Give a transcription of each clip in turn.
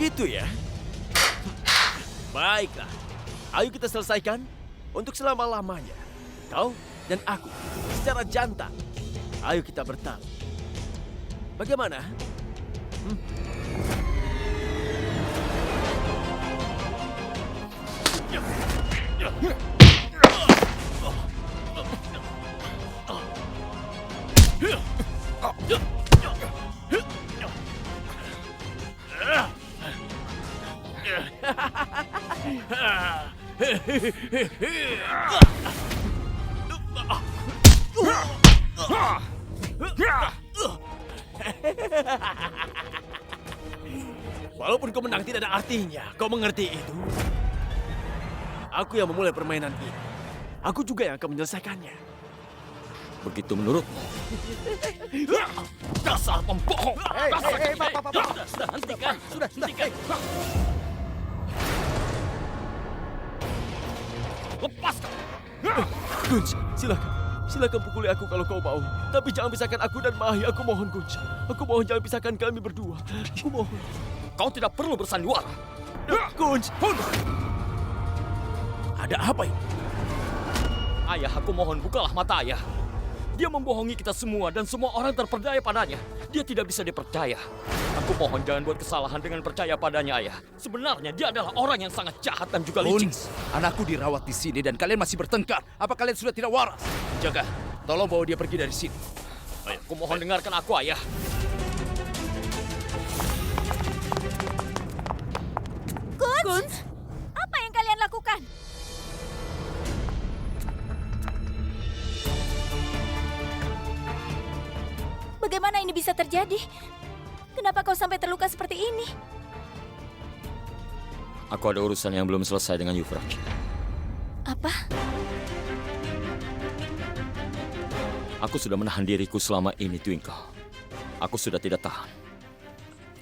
Begitu ya? Baiklah, ayo kita selesaikan untuk selama-lamanya. Kau dan aku secara jantan. Ayo kita bertarung. Bagaimana? Walaupun kau menang tidak ada artinya. Kau mengerti itu? Aku yang memulai permainan ini. Aku juga yang akan menyelesaikannya. Begitu menurutmu? Dasar pembohong! Sudah, hentikan. Sudah. Lepaskan! Kunz, silakan pukuli aku kalau kau mau. Tapi jangan pisahkan aku dan Mahi. Aku mohon, Kunz. Aku mohon jangan pisahkan kami berdua. Aku mohon. Kau tidak perlu bersandiwara. Kunz! Ada apa ini? Ayah, aku mohon bukalah mata ayah. Dia membohongi kita semua dan semua orang terperdaya padanya. Dia tidak bisa dipercaya. Aku mohon jangan buat kesalahan dengan percaya padanya, ayah. Sebenarnya dia adalah orang yang sangat jahat dan juga licik. Anakku dirawat di sini dan kalian masih bertengkar. Apa kalian sudah tidak waras? Jaga, tolong bawa dia pergi dari sini. Ayah, aku mohon dengarkan aku, ayah. Kunz? Apa yang kalian lakukan? Bagaimana ini bisa terjadi? Kenapa kau sampai terluka seperti ini? Aku ada urusan yang belum selesai dengan Yuvraj. Apa? Aku sudah menahan diriku selama ini, Twinkle. Aku sudah tidak tahan.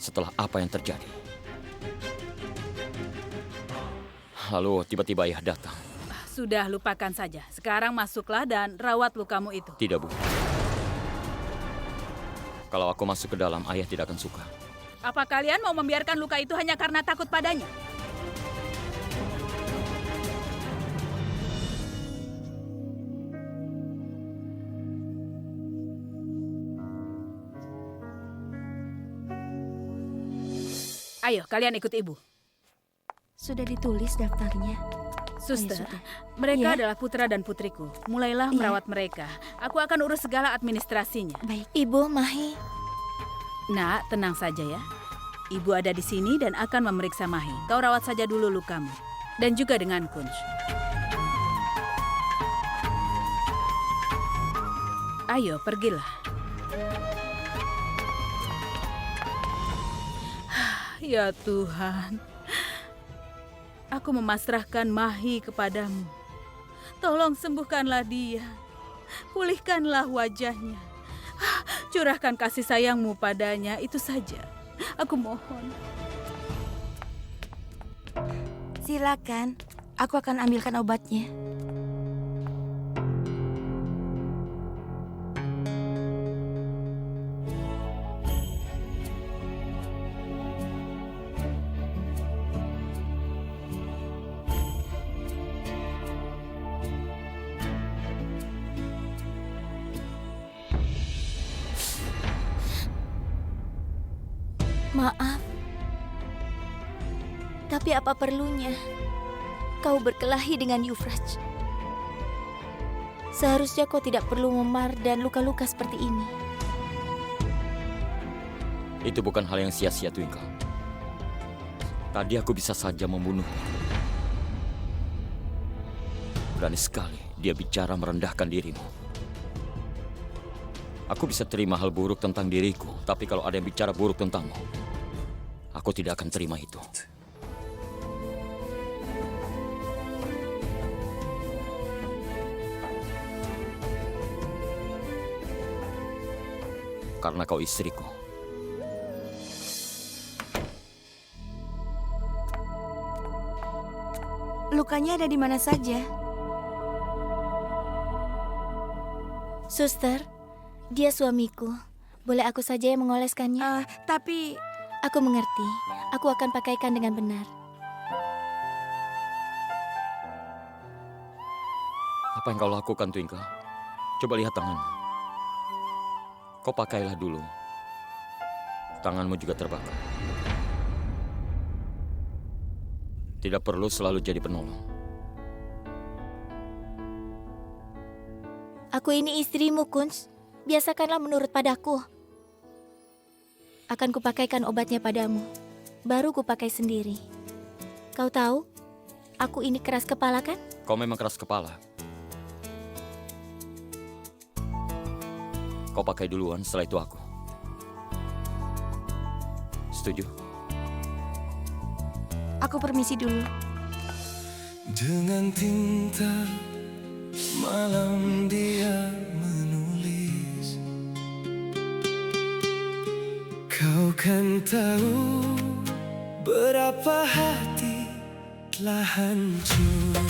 Setelah apa yang terjadi. Lalu tiba-tiba ayah datang. Sudah, lupakan saja. Sekarang masuklah dan rawat lukamu itu. Tidak, Bu. Kalau aku masuk ke dalam, ayah tidak akan suka. Apa kalian mau membiarkan luka itu hanya karena takut padanya? Ayo, kalian ikut ibu. Sudah ditulis daftarnya. Suster, sudah. mereka Iya. adalah putra dan putriku. Mulailah Iya. merawat mereka. Aku akan urus segala administrasinya. Baik. Ibu, Mahi. Nak, tenang saja ya. Ibu ada di sini dan akan memeriksa Mahi. Kau rawat saja dulu lukamu. Dan juga dengan Kunz. Ayo, pergilah. Ya Tuhan. Aku memasrahkan Mahi kepadamu. Tolong sembuhkanlah dia. Pulihkanlah wajahnya. Curahkan kasih sayangmu padanya, itu saja. Aku mohon. Silakan. Aku akan ambilkan obatnya. Maaf. Tapi apa perlunya kau berkelahi dengan Yuvraj? Seharusnya kau tidak perlu memar dan luka-luka seperti ini. Itu bukan hal yang sia-sia, Twinkle. Tadi aku bisa saja membunuhnya. Berani sekali dia bicara merendahkan dirimu. Aku bisa terima hal buruk tentang diriku, tapi kalau ada yang bicara buruk tentangmu, aku tidak akan terima itu. Karena kau istriku. Lukanya ada di mana saja? Suster, dia suamiku. Boleh aku saja yang mengoleskannya? Tapi Aku mengerti. Aku akan pakaikan dengan benar. Apa yang kau lakukan, Twinkle? Coba lihat tanganmu. Kau pakailah dulu. Tanganmu juga terbakar. Tidak perlu selalu jadi penolong. Aku ini istrimu, Kunz. Biasakanlah menurut padaku. Akan kupakaikan obatnya padamu. Baru kupakai sendiri. Kau tahu, aku ini keras kepala kan? Kau memang keras kepala. Kau pakai duluan, setelah itu aku. Setuju? Aku permisi dulu. Dengan tinta malam dia menulis, kau kan tahu berapa hati telah hancur.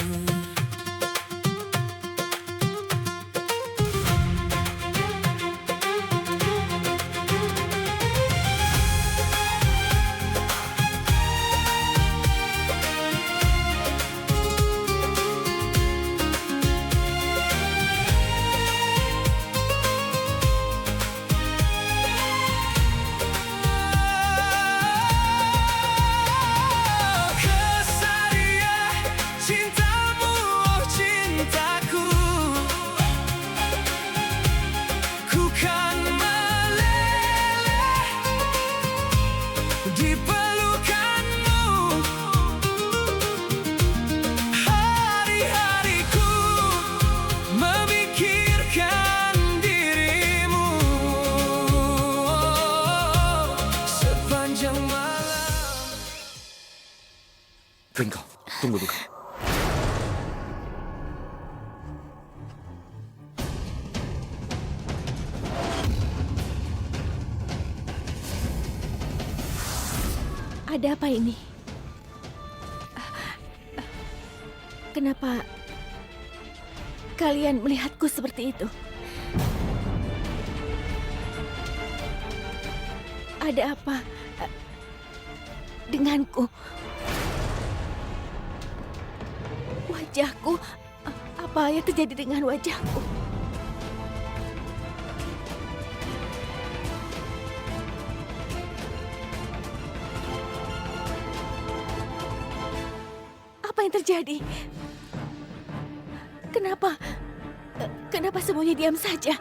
Twinkle, tunggu dulu. Ada apa ini? Kenapa kalian melihatku seperti itu? Ada apa denganku? Wajahku, apa yang terjadi dengan wajahku? Apa yang terjadi? Kenapa semuanya diam saja?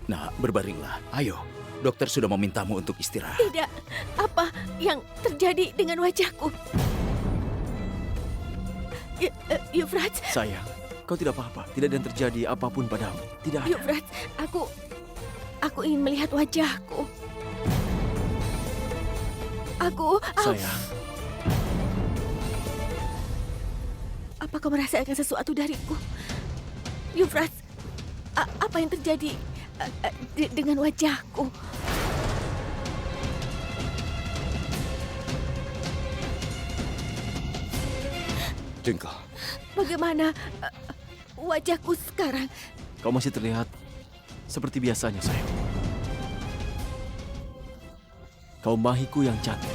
Nah, berbaringlah. Ayo, dokter sudah memintamu untuk istirahat. Tidak, apa yang terjadi dengan wajahku? Euphrates, Sayang, kau tidak apa-apa. Tidak ada yang terjadi apapun padamu. Tidak ada. Euphrates, aku ingin melihat wajahku. Sayang, Apa kau merasakan sesuatu dariku? Euphrates, apa yang terjadi dengan wajahku? Twinkle, Bagaimana wajahku sekarang? kau masih terlihat seperti biasanya, sayang. Kau mahiku yang cantik.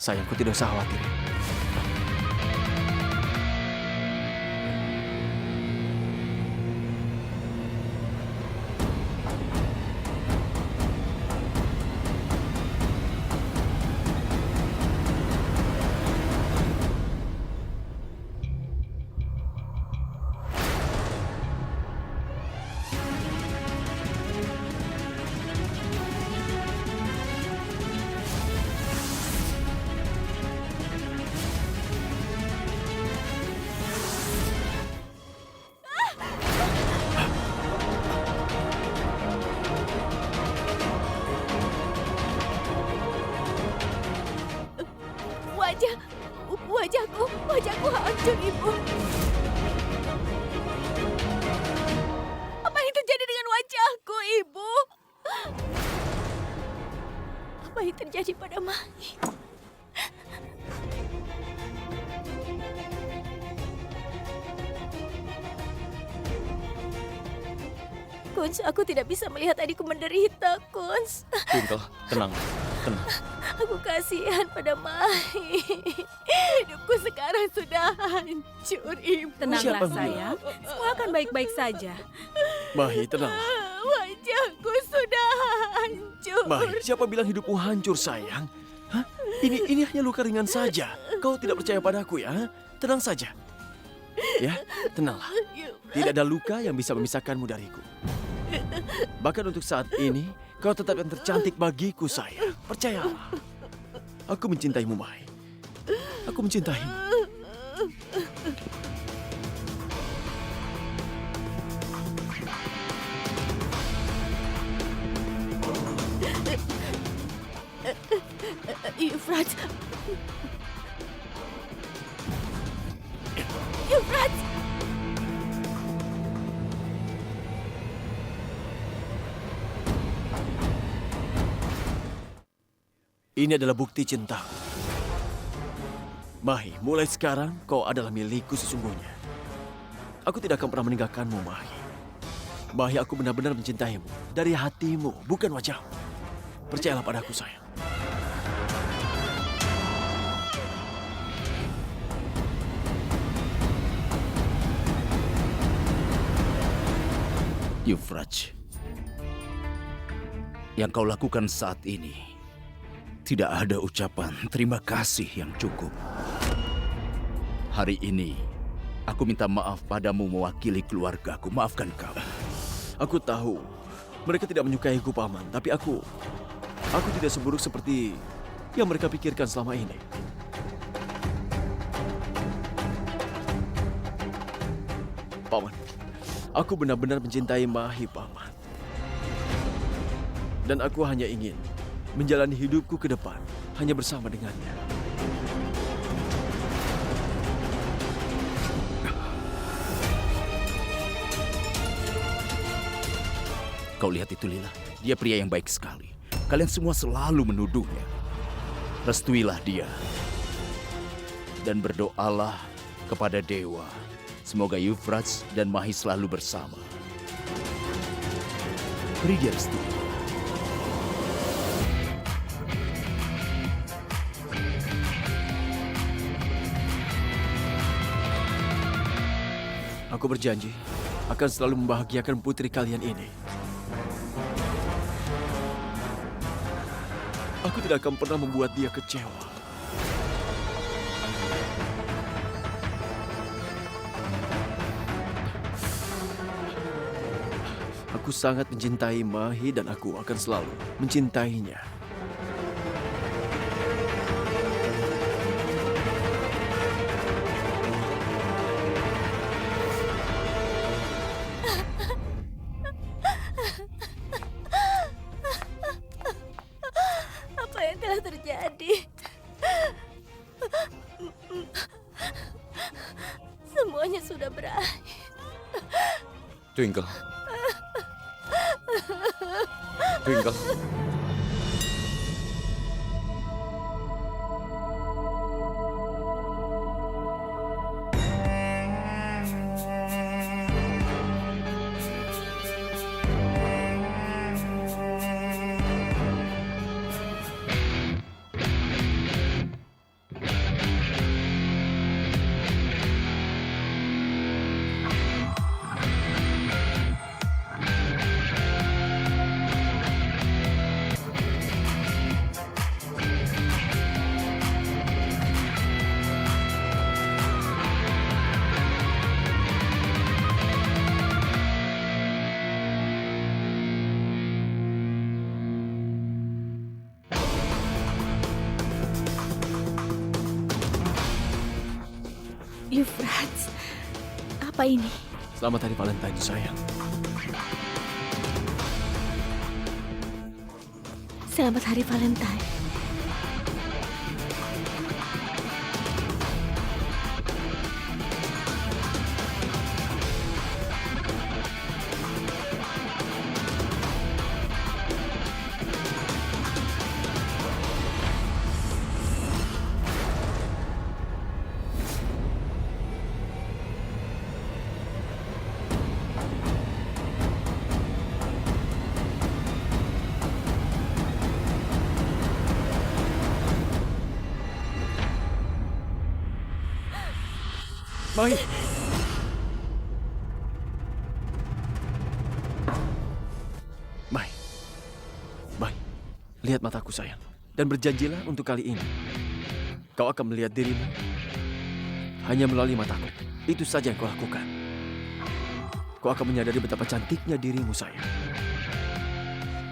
Sayangku, tidak usah khawatir. Wajahku hancur, Ibu. Apa yang terjadi dengan wajahku, Ibu? Apa Apa yang terjadi pada Mahi? Kunz, aku tidak bisa melihat adikku menderita, Kunz. Twinkle, tenang. Aku kasihan pada Mahi. Hidupku sekarang sudah hancur, Ibu. Tenanglah Siapa bilang? sayang, semua akan baik-baik saja. Mahi, tenang. Wajahku sudah hancur. Mahi, siapa bilang hidupmu hancur, sayang? Hah? Ini hanya luka ringan saja. Kau tidak percaya padaku ya? Tenang saja. Ya, tenanglah. Tidak ada luka yang bisa memisahkanmu dariku. Bahkan untuk saat ini, kau tetap yang tercantik bagiku, sayang. Percayalah. Aku mencintaimu, Mahi. Aku mencintaimu. Yufrat. Yufrat. Ini adalah bukti cintaku. Mahi, mulai sekarang kau adalah milikku sesungguhnya. Aku tidak akan pernah meninggalkanmu, Mahi. Mahi, aku benar-benar mencintaimu. Dari hatimu, bukan wajahmu. Percayalah padaku, sayang. Yufraj, yang kau lakukan saat ini tidak ada ucapan terima kasih yang cukup. Hari ini, aku minta maaf padamu mewakili keluargaku. Maafkan kami. Aku tahu mereka tidak menyukaiku, Paman. Tapi aku tidak seburuk seperti yang mereka pikirkan selama ini. Paman, aku benar-benar mencintai Mahi, Paman. Dan aku hanya ingin menjalani hidupku ke depan hanya bersama dengannya. Kau lihat itu, Lila. Dia pria yang baik sekali. Kalian semua selalu menuduhnya. Restuilah dia. Dan berdoalah kepada Dewa. Semoga Yufraj dan Mahi selalu bersama. Beri dia restu. Aku berjanji akan selalu membahagiakan putri kalian ini. Aku tidak akan pernah membuat dia kecewa. Aku sangat mencintai Mahi dan aku akan selalu mencintainya. Apa yang telah terjadi? Semuanya sudah berakhir. Twinkle. Twinkle. Yufrat, apa ini? Selamat Hari Valentine, sayang. Selamat Hari Valentine. Mahi. Mahi. Mahi. Lihat mataku sayang. Dan berjanjilah untuk kali ini. Kau akan melihat dirimu hanya melalui mataku. Itu saja yang kau lakukan. Kau akan menyadari betapa cantiknya dirimu sayang.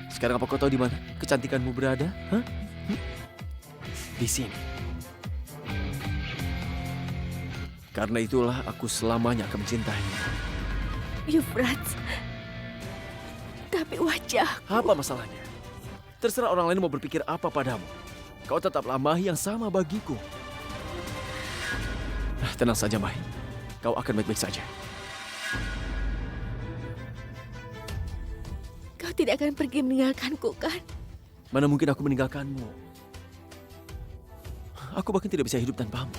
Sekarang apa kau tahu di mana kecantikanmu berada? Hah? Di sini. Karena itulah aku selamanya akan mencintaimu. Euphrates. Tapi wajah. Apa masalahnya? Terserah orang lain mau berpikir apa padamu. Kau tetaplah Mahi yang sama bagiku. Tenang saja, Mahi. Kau akan baik-baik saja. Kau tidak akan pergi meninggalkanku, kan? Mana mungkin aku meninggalkanmu? Aku bahkan tidak bisa hidup tanpamu.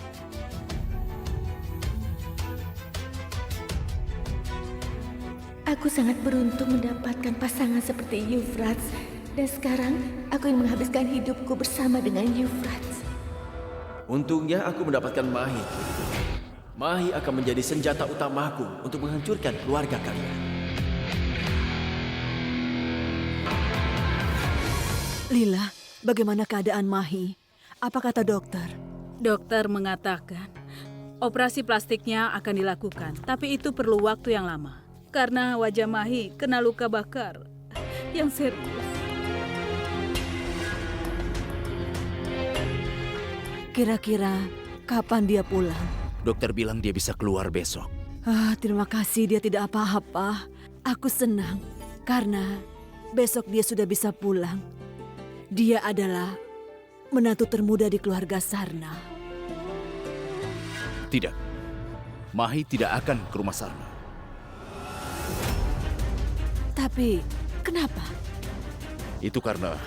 Aku sangat beruntung mendapatkan pasangan seperti Euphrates. Dan sekarang aku ingin menghabiskan hidupku bersama dengan Euphrates. Untungnya aku mendapatkan Mahi. Mahi akan menjadi senjata utamaku untuk menghancurkan keluarga kalian. Lila, bagaimana keadaan Mahi? Apa kata dokter? Dokter mengatakan operasi plastiknya akan dilakukan, tapi itu perlu waktu yang lama. Karena wajah Mahi kena luka bakar yang serius. Kira-kira kapan dia pulang? Dokter bilang dia bisa keluar besok. Terima kasih dia tidak apa-apa. Aku senang karena besok dia sudah bisa pulang. Dia adalah menantu termuda di keluarga Sarna. Tidak. Mahi tidak akan ke rumah Sarna. Tapi kenapa? Itu karena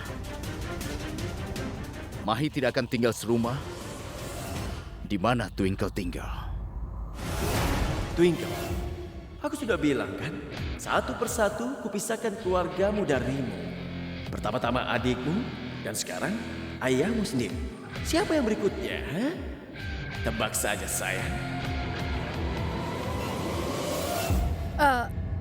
Mahi tidak akan tinggal serumah di mana Twinkle tinggal. Twinkle, aku sudah bilang kan, satu persatu kupisahkan keluargamu darimu. Pertama-tama adikmu, dan sekarang ayahmu sendiri. Siapa yang berikutnya? Hah? Tebak saja, sayang.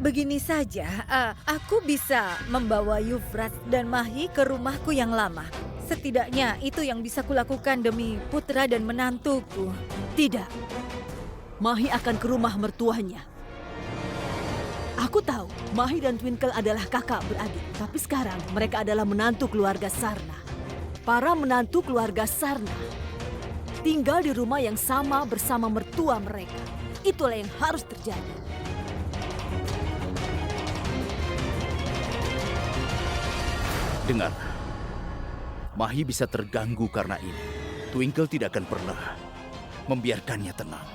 Begini saja, aku bisa membawa Euphrates dan Mahi ke rumahku yang lama. Setidaknya itu yang bisa kulakukan demi putra dan menantuku. Tidak. Mahi akan ke rumah mertuanya. Aku tahu Mahi dan Twinkle adalah kakak beradik. Tapi sekarang mereka adalah menantu keluarga Sarna. Para menantu keluarga Sarna tinggal di rumah yang sama bersama mertua mereka. Itulah yang harus terjadi. Dengar, Mahi bisa terganggu karena ini. Twinkle tidak akan pernah membiarkannya tenang.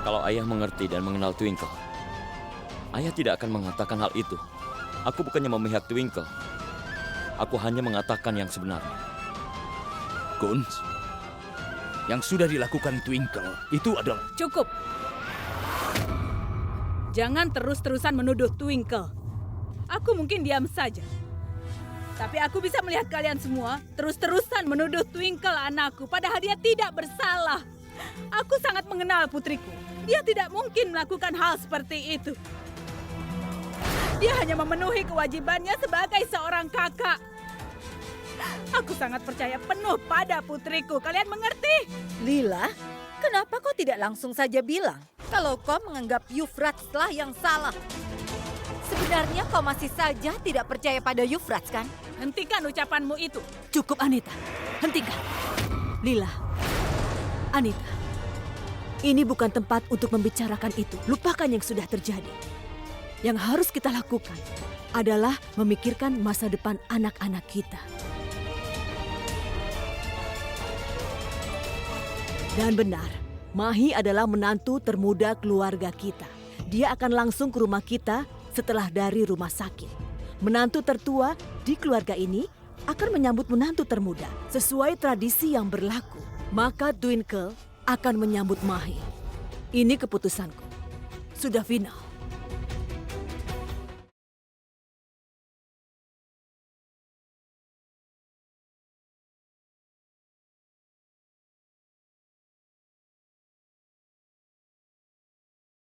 Kalau ayah mengerti dan mengenal Twinkle, ayah tidak akan mengatakan hal itu. Aku bukannya memihak Twinkle. Aku hanya mengatakan yang sebenarnya. Guns, yang sudah dilakukan Twinkle itu adalah... Cukup. Jangan terus-terusan menuduh Twinkle. Aku mungkin diam saja. Tapi aku bisa melihat kalian semua terus-terusan menuduh Twinkle anakku, padahal dia tidak bersalah. Aku sangat mengenal putriku. Dia tidak mungkin melakukan hal seperti itu. Dia hanya memenuhi kewajibannya sebagai seorang kakak. Aku sangat percaya penuh pada putriku. Kalian mengerti? Lila, kenapa kau tidak langsung saja bilang kalau kau menganggap Euphrates lah yang salah? Sebenarnya kau masih saja tidak percaya pada Euphrates, kan? Hentikan ucapanmu itu. Cukup, Anita. Hentikan. Lila. Anita. Ini bukan tempat untuk membicarakan itu. Lupakan yang sudah terjadi. Yang harus kita lakukan adalah memikirkan masa depan anak-anak kita. Dan benar, Mahi adalah menantu termuda keluarga kita. Dia akan langsung ke rumah kita setelah dari rumah sakit. Menantu tertua di keluarga ini akan menyambut menantu termuda sesuai tradisi yang berlaku. Maka Twinkle akan menyambut Mahi. Ini keputusanku. Sudah final.